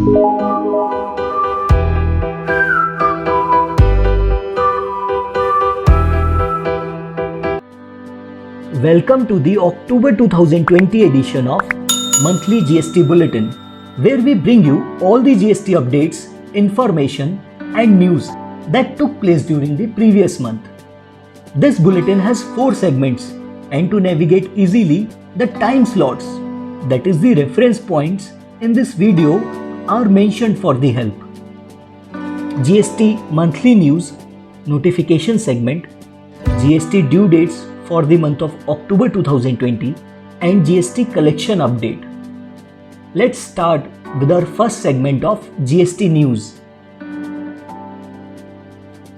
Welcome to the October 2020 edition of Monthly GST Bulletin, where we bring you all the GST updates, information, and news that took place during the previous month. This bulletin has 4 segments, and to navigate easily, the time slots, that is the reference points in this video, are mentioned for the help. GST Monthly News, Notification segment, GST Due Dates for the month of October 2020, and GST Collection Update. Let's start with our first segment of GST News.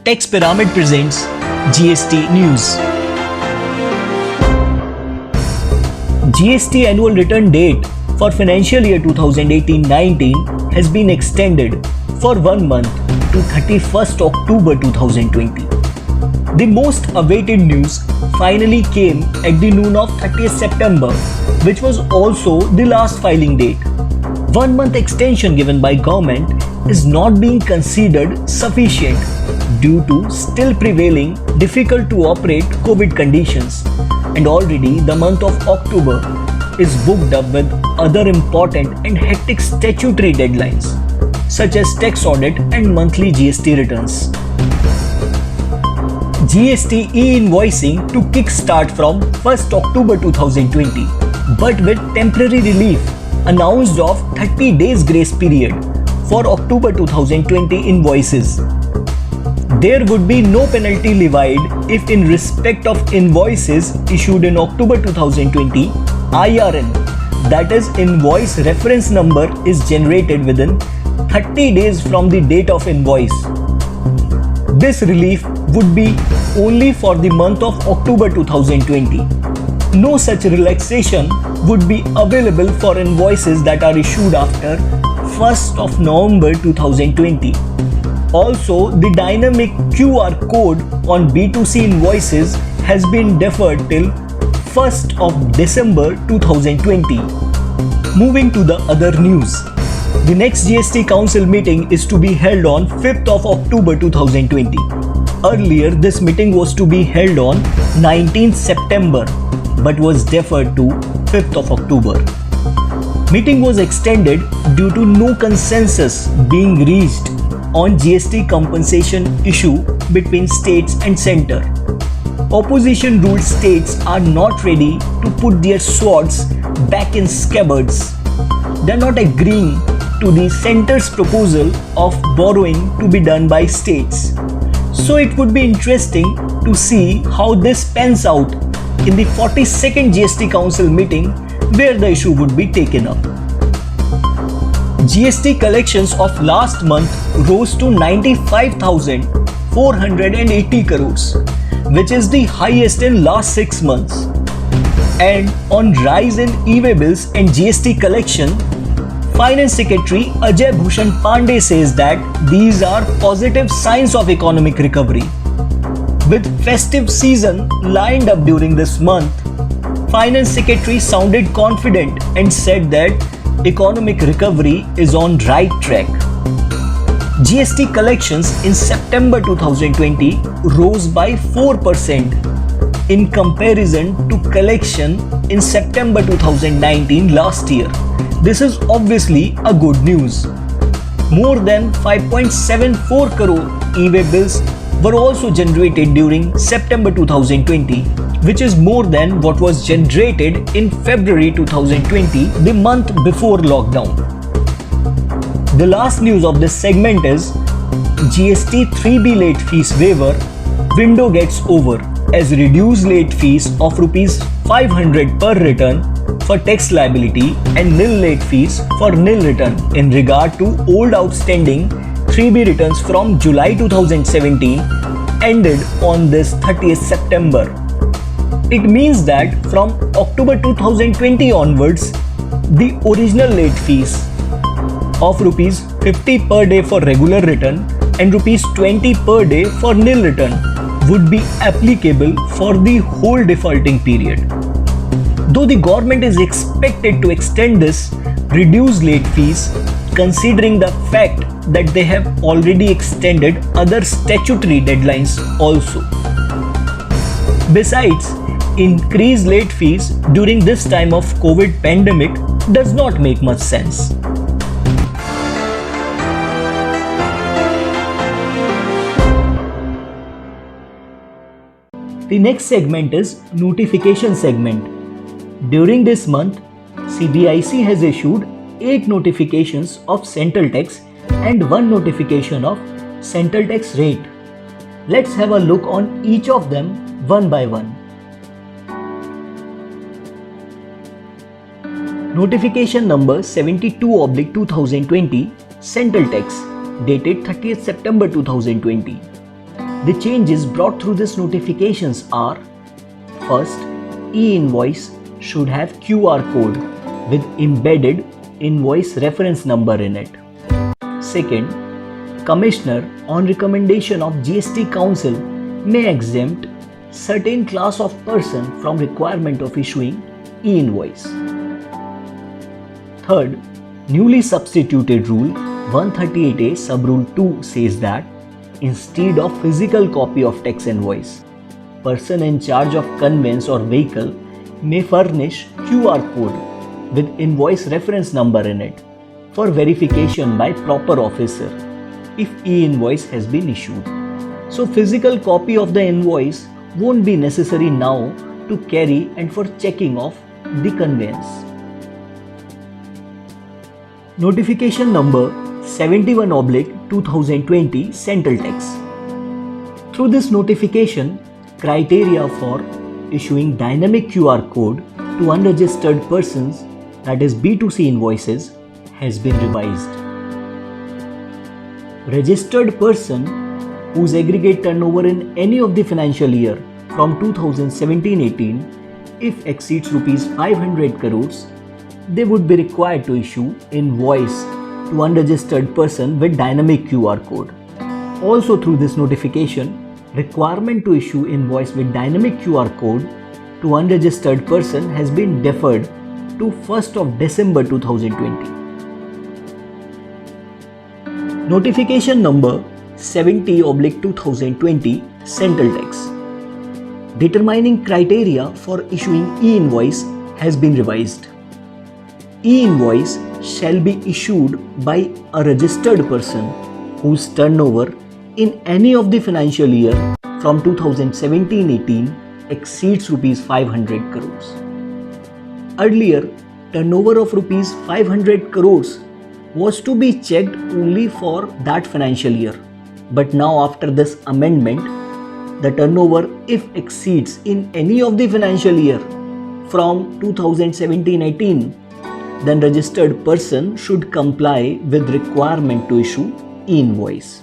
Tax Pyramid presents GST News. GST annual return date for financial year 2018-19 has been extended for 1 month to 31st October 2020. The most awaited news finally came at the noon of 30th September, which was also the last filing date. 1 month extension given by government is not being considered sufficient due to still prevailing difficult to operate COVID conditions, and already the month of October is booked up with other important and hectic statutory deadlines such as tax audit and monthly GST returns. GST e-invoicing to kick-start from 1st October 2020, but with temporary relief announced of 30 days grace period for October 2020 invoices. There would be no penalty levied if in respect of invoices issued in October 2020, IRN, that is invoice reference number, is generated within 30 days from the date of invoice. This relief would be only for the month of October 2020. No such relaxation would be available for invoices that are issued after 1st of November 2020. Also, the dynamic QR code on B2C invoices has been deferred till 1st of December 2020. Moving to the other news. The next GST Council meeting is to be held on 5th of October 2020. Earlier, this meeting was to be held on 19th September but was deferred to 5th of October. Meeting was extended due to no consensus being reached on GST compensation issue between states and centre. Opposition ruled states are not ready to put their swords back in scabbards. They are not agreeing to the centre's proposal of borrowing to be done by states. So it would be interesting to see how this pans out in the 42nd GST Council meeting, where the issue would be taken up. GST collections of last month rose to 95,480 crores, which is the highest in last 6 months. And on rise in e-way bills and GST collection, Finance Secretary Ajay Bhushan Pandey says that these are positive signs of economic recovery. With festive season lined up during this month, Finance Secretary sounded confident and said that economic recovery is on right track. GST collections in September 2020 rose by 4% in comparison to collection in September 2019 last year. This is obviously a good news. More than 5.74 crore e-way bills were also generated during September 2020, which is more than what was generated in February 2020, the month before lockdown. The last news of this segment is GST 3B late fees waiver window gets over as reduced late fees of Rs 500 per return for tax liability and nil late fees for nil return in regard to old outstanding 3B returns from July 2017 ended on this 30th September. It means that from October 2020 onwards, the original late fees of Rs 50 per day for regular return and Rs 20 per day for nil return would be applicable for the whole defaulting period. Though the government is expected to extend this reduced late fees considering the fact that they have already extended other statutory deadlines also. Besides, increased late fees during this time of COVID pandemic does not make much sense. The next segment is notification segment. During this month, CBIC has issued 8 notifications of central tax and 1 notification of central tax rate. Let's have a look on each of them one by one. Notification number 72/2020 Central Tax dated 30th September 2020. The changes brought through these notifications are: first, e-invoice should have QR code with embedded invoice reference number in it. Second, Commissioner on recommendation of GST Council may exempt certain class of person from requirement of issuing e-invoice. Third, newly substituted Rule 138A Sub-Rule 2 says that instead of physical copy of tax invoice, person in charge of conveyance or vehicle may furnish QR code with invoice reference number in it for verification by proper officer if e-invoice has been issued. So physical copy of the invoice won't be necessary now to carry and for checking of the conveyance. Notification number 71/2020 Central Tax. Through this notification, criteria for issuing dynamic QR code to unregistered persons, that is B2C invoices, has been revised. Registered person whose aggregate turnover in any of the financial year from 2017-18 if exceeds rupees 500 crores, they would be required to issue invoice to unregistered person with dynamic QR code. Also through this notification, requirement to issue invoice with dynamic QR code to unregistered person has been deferred to 1st of December 2020. Notification number 70/2020 Central Tax. Determining criteria for issuing e-invoice has been revised. E-invoice shall be issued by a registered person whose turnover in any of the financial year from 2017-18 exceeds rupees 500 crores. Earlier, turnover of rupees 500 crores was to be checked only for that financial year. But now after this amendment, the turnover if exceeds in any of the financial year from 2017-18, then registered person should comply with requirement to issue e-invoice.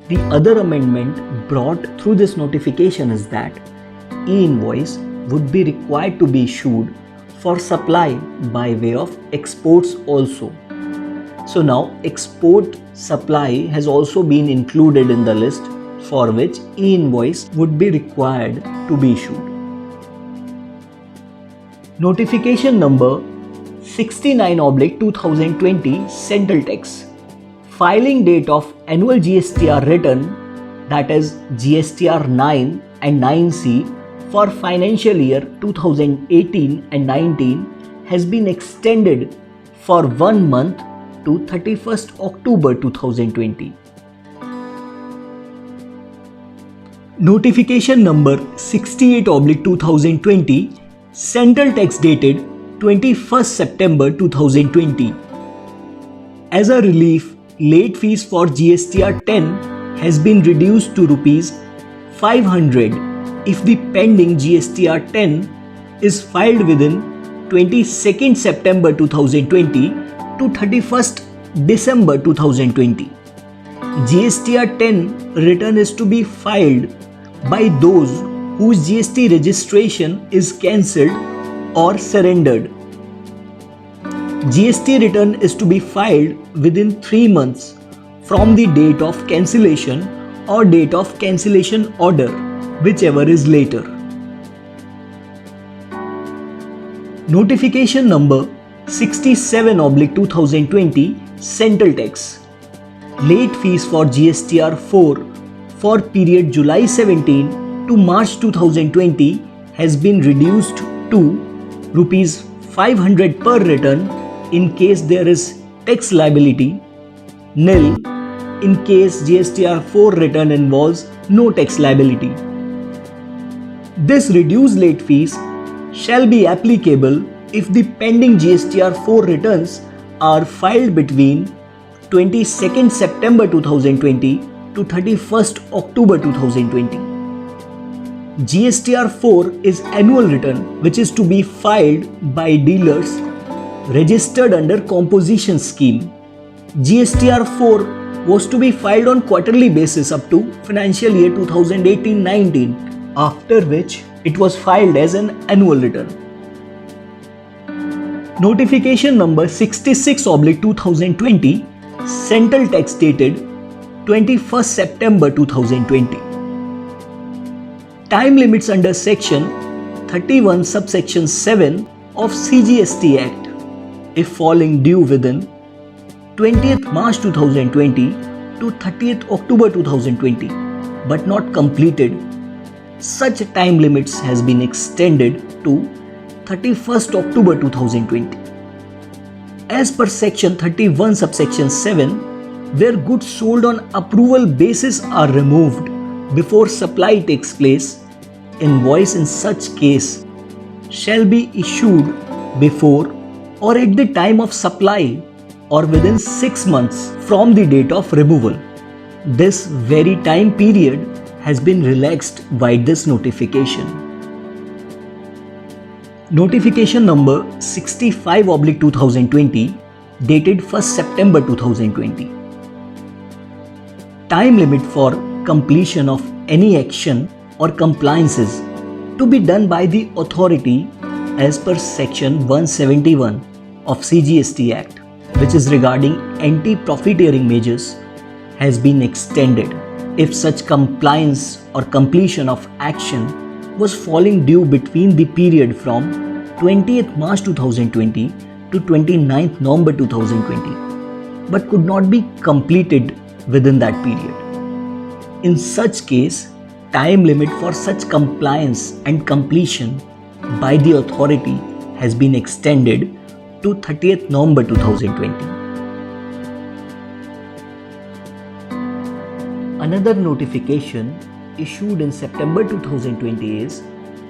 The other amendment brought through this notification is that e-invoice would be required to be issued for supply by way of exports also. So now export supply has also been included in the list for which e-invoice would be required to be issued. Notification number 69/2020 Central Tax. Filing date of annual GSTR return, that is GSTR 9 and 9C for financial year 2018 and 19 has been extended for 1 month to 31st October 2020. Notification number 68/2020 Central Tax dated 21st September 2020. As a relief, late fees for GSTR 10 has been reduced to rupees 500 if the pending GSTR 10 is filed within 22nd September 2020 to 31st December 2020. GSTR 10 return is to be filed by those whose GST registration is cancelled or surrendered. GST return is to be filed within 3 months from the date of cancellation or date of cancellation order, whichever is later. Notification number 67/2020 Central Tax. Late fees for GSTR 4 for period July 17 to March 2020 has been reduced to rupees 500 per return in case there is tax liability, nil in case GSTR 4 return involves no tax liability. This reduced late fees shall be applicable if the pending GSTR 4 returns are filed between 22nd September 2020 to 31st October 2020. GSTR 4 is annual return which is to be filed by dealers registered under composition scheme. GSTR 4 was to be filed on quarterly basis up to financial year 2018-19, after which it was filed as an annual return. Notification number 66/2020 Central Tax dated 21st September 2020. Time limits under section 31 subsection 7 of CGST Act if falling due within 20th March 2020 to 30th October 2020 but not completed, such time limits has been extended to 31st October 2020. As per section 31 subsection 7, where goods sold on approval basis are removed before supply takes place, invoice in such case shall be issued before or at the time of supply or within 6 months from the date of removal. This very time period has been relaxed by this notification. Notification number 65/2020 dated 1st September 2020. Time limit for completion of any action or compliances to be done by the authority as per section 171 of CGST Act, which is regarding anti-profiteering measures, has been extended if such compliance or completion of action was falling due between the period from 20th March 2020 to 29th November 2020 but could not be completed within that period. In such case, time limit for such compliance and completion by the authority has been extended to 30th November 2020. Another notification issued in September 2020 is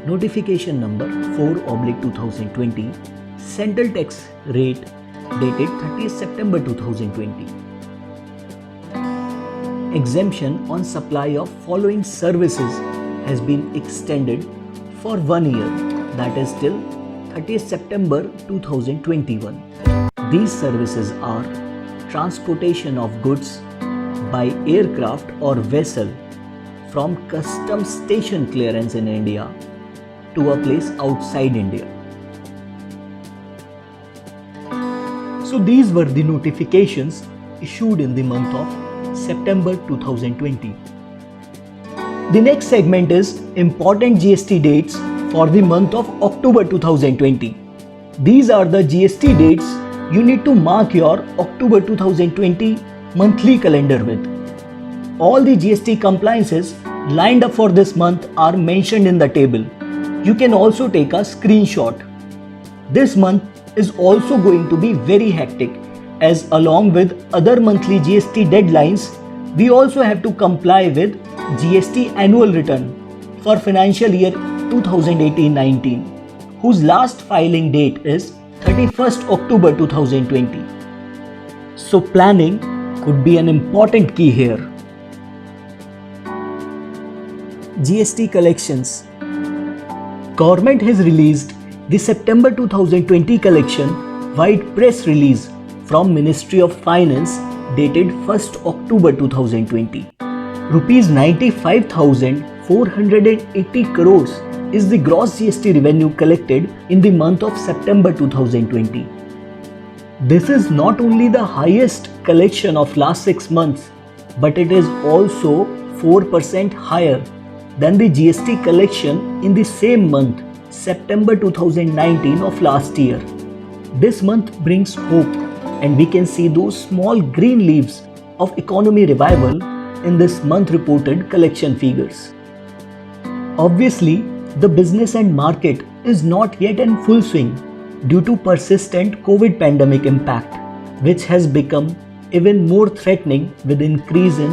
notification number 4/2020 Central Tax Rate dated 30th September 2020. Exemption on supply of following services has been extended for 1 year, that is till 30th September 2021. These services are transportation of goods by aircraft or vessel from customs station clearance in India to a place outside India. So these were the notifications issued in the month of September 2020. The next segment is important GST dates for the month of October 2020. These are the GST dates you need to mark your October 2020 monthly calendar with. All the GST compliances lined up for this month are mentioned in the table. You can also take a screenshot. This month is also going to be very hectic, as along with other monthly GST deadlines, we also have to comply with GST annual return for financial year 2018-19, whose last filing date is 31st October 2020. So planning could be an important key here. GST collections. Government has released the September 2020 collection white press release from Ministry of Finance dated 1st October 2020. Rupees 95,480 crores is the gross GST revenue collected in the month of September 2020. This is not only the highest collection of last 6 months, but it is also 4% higher than the GST collection in the same month, September 2019 of last year. This month brings hope, and we can see those small green leaves of economy revival in this month reported collection figures. Obviously, the business and market is not yet in full swing due to persistent COVID pandemic impact, which has become even more threatening with increase in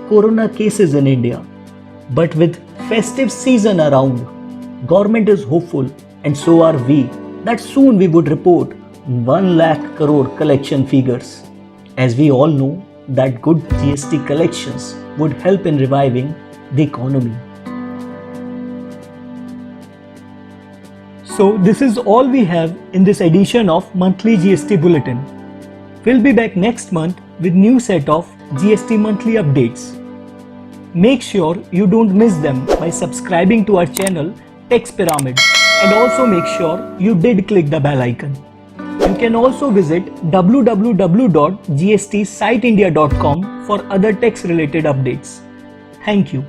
corona cases in India. But with festive season around, government is hopeful, and so are we, that soon we would report 1 lakh crore collection figures. As we all know that good GST collections would help in reviving the economy. So this is all we have in this edition of Monthly GST Bulletin. We'll be back next month with new set of GST monthly updates. Make sure you don't miss them by subscribing to our channel Tax Pyramid, and also make sure you did click the bell icon. You can also visit www.gstsiteindia.com for other tax related updates. Thank you.